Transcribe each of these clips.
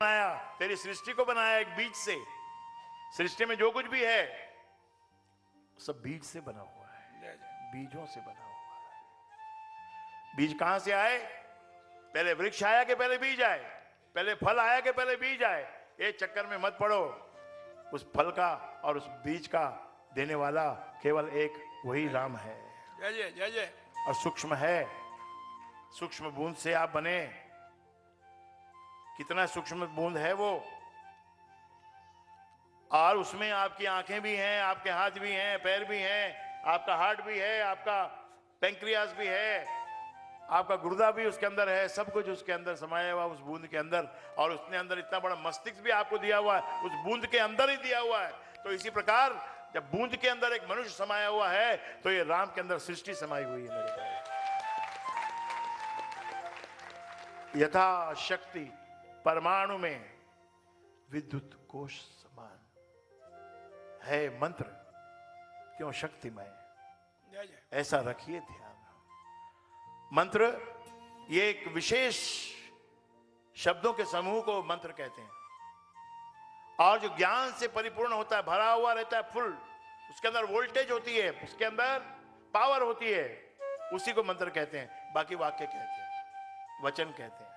बनाया, तेरी सृष्टि को बनाया एक बीज से। सृष्टि में जो कुछ भी है सब बीज से बना हुआ है, बीजों से बना हुआ है। बीज कहां से आए? पहले वृक्ष आया कि पहले बीज आए? पहले फल आया कि पहले बीज आए? ये चक्कर में मत पड़ो। उस फल का और उस बीज का देने वाला केवल एक वही राम है। जय जय जय जय। और सूक्ष्म है, सूक्ष्म बूंद से आप बने। कितना सूक्ष्म बूंद है वो, और उसमें आपकी आंखें भी हैं, आपके हाथ भी हैं, पैर भी हैं, आपका हार्ट भी है, आपका पैंक्रियास भी है, आपका गुर्दा भी उसके अंदर है। सब कुछ उसके अंदर समाया हुआ उस बूंद के अंदर। और उसने अंदर इतना बड़ा मस्तिष्क भी आपको दिया हुआ है, उस बूंद के अंदर ही दिया हुआ है। तो इसी प्रकार जब बूंद के अंदर एक मनुष्य समाया हुआ है तो ये राम के अंदर सृष्टि समाई हुई है मेरे भाई। यथा शक्ति परमाणु में विद्युत कोश समान है मंत्र, क्यों शक्तिमय। ऐसा रखिए ध्यान। मंत्र ये एक विशेष शब्दों के समूह को मंत्र कहते हैं, और जो ज्ञान से परिपूर्ण होता है, भरा हुआ रहता है, फुल, उसके अंदर वोल्टेज होती है, उसके अंदर पावर होती है, उसी को मंत्र कहते हैं। बाकी वाक्य कहते हैं, वचन कहते हैं।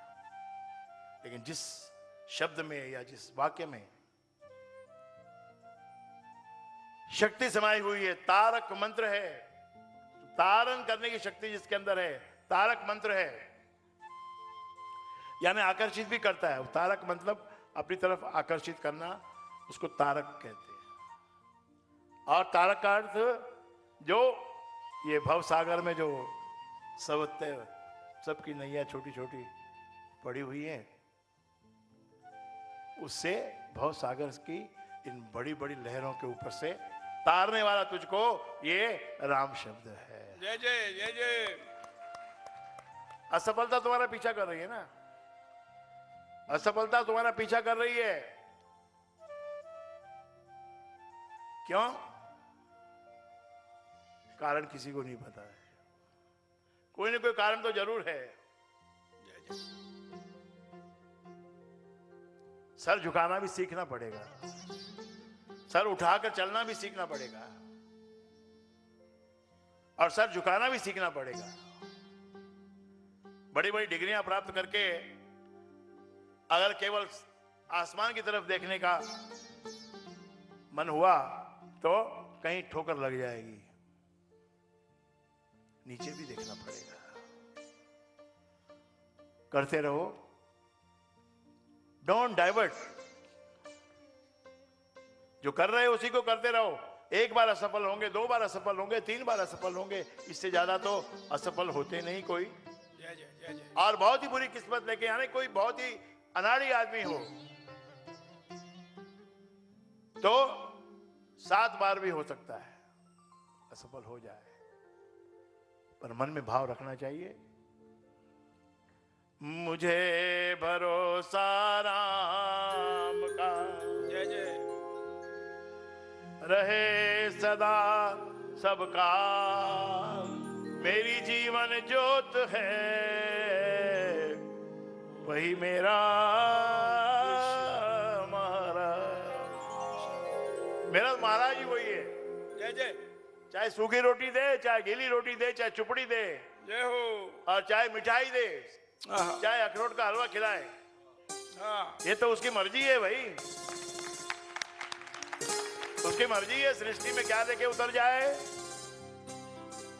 लेकिन जिस शब्द में या जिस वाक्य में शक्ति समाई हुई है, तारक मंत्र है, तारण करने की शक्ति जिसके अंदर है, तारक मंत्र है, यानी आकर्षित भी करता है। तारक मतलब अपनी तरफ आकर्षित करना, उसको तारक कहते हैं। और तारक का अर्थ जो ये भव सागर में जो सबकी नैया छोटी छोटी पड़ी हुई है, उससे भव सागर की इन बड़ी बड़ी लहरों के ऊपर से तारने वाला तुझको ये राम शब्द है। जय जय जय जय। असफलता तुम्हारा पीछा कर रही है ना, असफलता तुम्हारा पीछा कर रही है। क्यों? कारण किसी को नहीं पता है, कोई ना कोई कारण तो जरूर है। सर झुकाना भी सीखना पड़ेगा, सर उठाकर चलना भी सीखना पड़ेगा, और सर झुकाना भी सीखना पड़ेगा। बड़ी बड़ी डिग्रियां प्राप्त करके अगर केवल आसमान की तरफ देखने का मन हुआ तो कहीं ठोकर लग जाएगी, नीचे भी देखना पड़ेगा। करते रहो, डोंट डाइवर्ट। जो कर रहे हो उसी को करते रहो। एक बार असफल होंगे, दो बार असफल होंगे, तीन बार असफल होंगे, इससे ज्यादा तो असफल होते नहीं कोई। और बहुत ही बुरी किस्मत लेके, यानी कोई बहुत ही अनाड़ी आदमी हो तो 7 बार भी हो सकता है असफल हो जाए, पर मन में भाव रखना चाहिए, मुझे भरोसा राम का जय जय रहे सदा सबका, मेरी जीवन ज्योत है वही मेरा महाराज। मेरा महाराज ही वही है। जय जय। चाहे सूखी रोटी दे, चाहे गीली रोटी दे, चाहे चुपड़ी दे, जय हो। और चाहे मिठाई दे, चाहे अखरोट का हलवा खिलाए, ये तो उसकी मर्जी है भाई, उसकी मर्जी है। सृष्टि में क्या देके उतर जाए,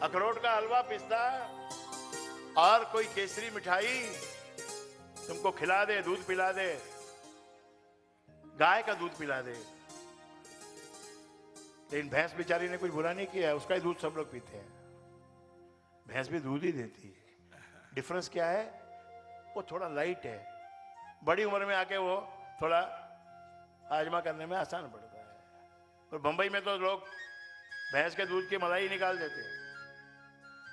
अखरोट का हलवा, पिस्ता और कोई केसरी मिठाई तुमको खिला दे, दूध पिला दे, गाय का दूध पिला दे। लेकिन भैंस बेचारी ने कुछ बुरा नहीं किया है, उसका ही दूध सब लोग पीते हैं। भैंस भी दूध ही देती है। डिफरेंस क्या है? वो थोड़ा लाइट है, बड़ी उम्र में आके वो थोड़ा हाजमा करने में आसान पड़ता है। और बंबई में तो लोग भैंस के दूध की मलाई निकाल देते हैं,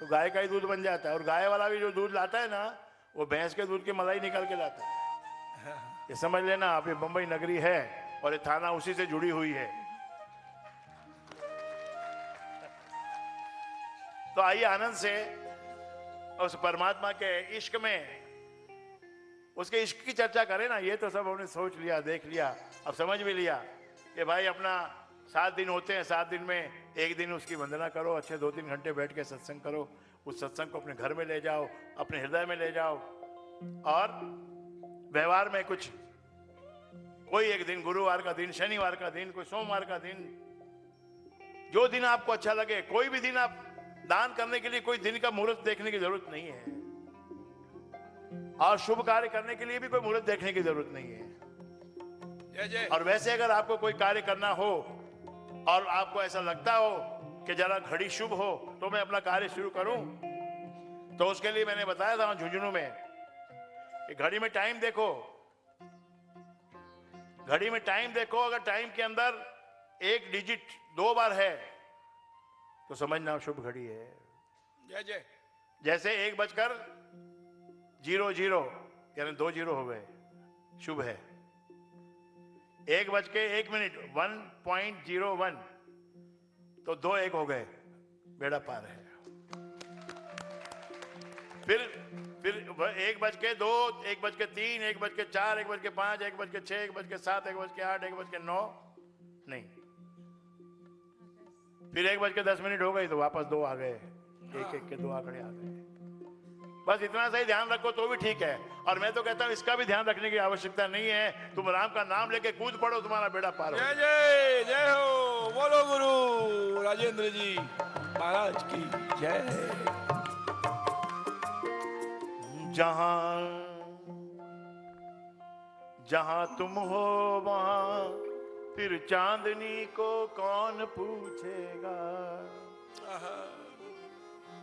तो गाय का ही दूध बन जाता है। और गाय वाला भी जो दूध लाता है ना, वो भैंस के दूध की मलाई निकाल के लाता है। ये समझ लेना आप, ये बंबई नगरी है और ये थाना उसी से जुड़ी हुई है। तो आइए आनंद से उस परमात्मा के इश्क में उसके इश्क की चर्चा करें ना। ये तो सब हमने सोच लिया, देख लिया, अब समझ भी लिया कि भाई अपना 7 दिन होते हैं, 7 दिन में एक दिन उसकी वंदना करो, अच्छे 2-3 घंटे बैठ के सत्संग करो, उस सत्संग को अपने घर में ले जाओ, अपने हृदय में ले जाओ, और व्यवहार में कुछ, कोई एक दिन, गुरुवार का दिन, शनिवार का दिन, कोई सोमवार का दिन, जो दिन आपको अच्छा लगे, कोई भी दिन। आप दान करने के लिए कोई दिन का मुहूर्त देखने की जरूरत नहीं है, और शुभ कार्य करने के लिए भी कोई मुहूर्त देखने की जरूरत नहीं है। जय जय। और वैसे अगर आपको कोई कार्य करना हो और आपको ऐसा लगता हो कि जरा घड़ी शुभ हो तो मैं अपना कार्य शुरू करूं, तो उसके लिए मैंने बताया था झुंझुनू में कि घड़ी में टाइम देखो, घड़ी में टाइम देखो, अगर टाइम के अंदर एक डिजिट 2 बार है तो समझना शुभ घड़ी है। जय जय। जैसे 1:00 यानी 2 जीरो हो गए, शुभ है। 1:01 1.01 तो 2 1 हो गए, बेड़ा पार है। फिर 1:02, 1:03, 1:04, 1:05, 1:06, 1:07, 1:08, 1:09 नहीं, फिर 1:10 हो गई तो वापस 2 आ गए, एक एक के 2 आंकड़े आ गए। बस इतना सही ध्यान रखो तो भी ठीक है। और मैं तो कहता हूं इसका भी ध्यान रखने की आवश्यकता नहीं है, तुम राम का नाम लेके कूद पड़ो, तुम्हारा बेड़ा पार हो। जय जय। जय हो। बोलो गुरु राजेंद्र जी महाराज की जय। जहां जहां तुम हो वहां फिर चांदनी को कौन पूछेगा।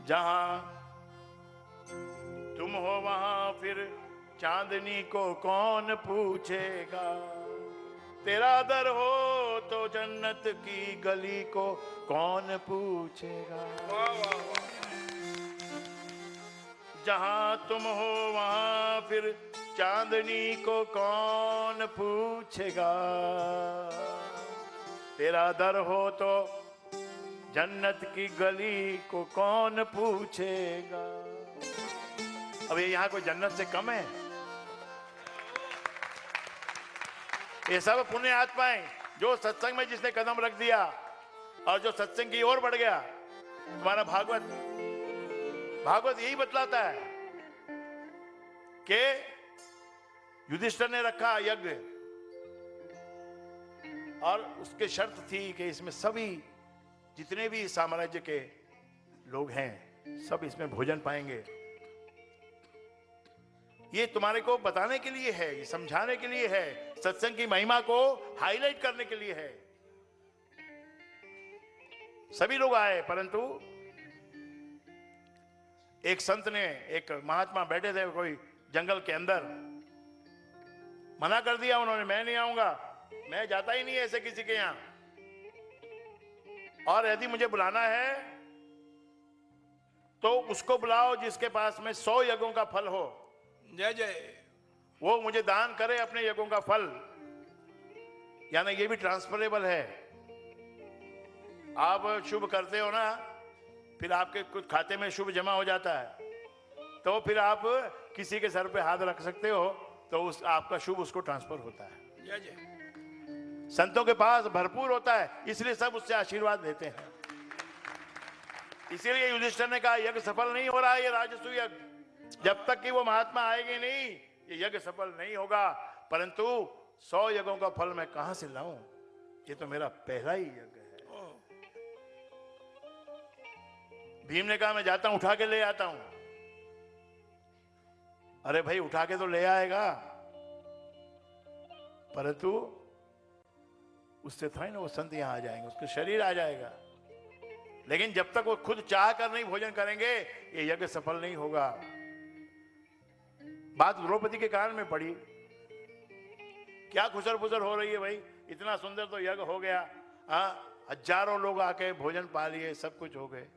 जहां तुम हो वहां फिर चांदनी को कौन पूछेगा। तेरा दर हो तो जन्नत की गली को कौन पूछेगा। वाह वाह वाह। जहां तुम हो वहां फिर चांदनी को कौन पूछेगा। तेरा दर हो तो जन्नत की गली को कौन पूछेगा। अब ये यहाँ कोई जन्नत से कम है? ये सब पुण्य आत्माएं जो सत्संग में जिसने कदम रख दिया और जो सत्संग की ओर बढ़ गया। तुम्हारा भागवत यही बतलाता है कि युधिष्ठिर ने रखा यज्ञ, और उसके शर्त थी कि इसमें सभी जितने भी साम्राज्य के लोग हैं सब इसमें भोजन पाएंगे। ये तुम्हारे को बताने के लिए है, ये समझाने के लिए है, सत्संग की महिमा को हाईलाइट करने के लिए है। सभी लोग आए, परंतु एक संत ने, एक महात्मा बैठे थे कोई जंगल के अंदर, मना कर दिया उन्होंने, मैं नहीं आऊंगा, मैं जाता ही नहीं ऐसे किसी के यहां, और यदि मुझे बुलाना है तो उसको बुलाओ जिसके पास में 100 यज्ञों का फल हो। जय जय। वो मुझे दान करे अपने यज्ञों का फल। यानी ये भी ट्रांसफरेबल है। आप शुभ करते हो ना, फिर आपके कुछ खाते में शुभ जमा हो जाता है, तो फिर आप किसी के सर पे हाथ रख सकते हो, तो उस आपका शुभ उसको ट्रांसफर होता है। जय जय। संतों के पास भरपूर होता है, इसलिए सब उससे आशीर्वाद लेते हैं। इसीलिए युधिष्ठिर ने कहा यज्ञ सफल नहीं हो रहा है, ये राजसूय यज्ञ, जब तक कि वो महात्मा आएंगे नहीं ये यज्ञ सफल नहीं होगा। परंतु 100 यज्ञों का फल मैं कहां से लाऊं, ये तो मेरा पहला ही यज्ञ है। भीम ने कहा मैं जाता हूं, उठा के ले आता हूं। अरे भाई उठा के तो ले आएगा, परंतु उससे था ना वो संत यहां आ जाएंगे, उसका शरीर आ जाएगा, लेकिन जब तक वो खुद चाह कर नहीं भोजन करेंगे ये यज्ञ सफल नहीं होगा। बात द्रौपदी के कान में पड़ी, क्या खुसर फुसर हो रही है भाई, इतना सुंदर तो यज्ञ हो गया, हाँ हजारों लोग आके भोजन पा लिए, सब कुछ हो गए,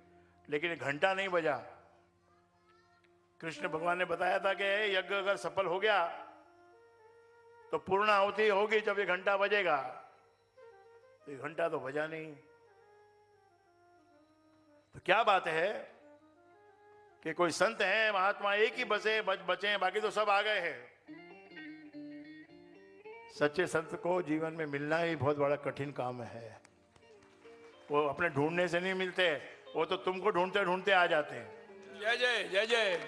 लेकिन घंटा नहीं बजा। कृष्ण भगवान ने बताया था कि यज्ञ अगर सफल हो गया तो पूर्ण आहुति होगी जब ये घंटा बजेगा, तो ये घंटा तो बजा नहीं। तो क्या बात है कि कोई संत है महात्मा एक ही बचे बाकी तो सब आ गए हैं, सच्चे संत को जीवन में मिलना ही बहुत बड़ा कठिन काम है। वो अपने ढूंढने से नहीं मिलते, वो तो तुमको ढूंढते ढूंढते आ जाते हैं। जय जय जय जय।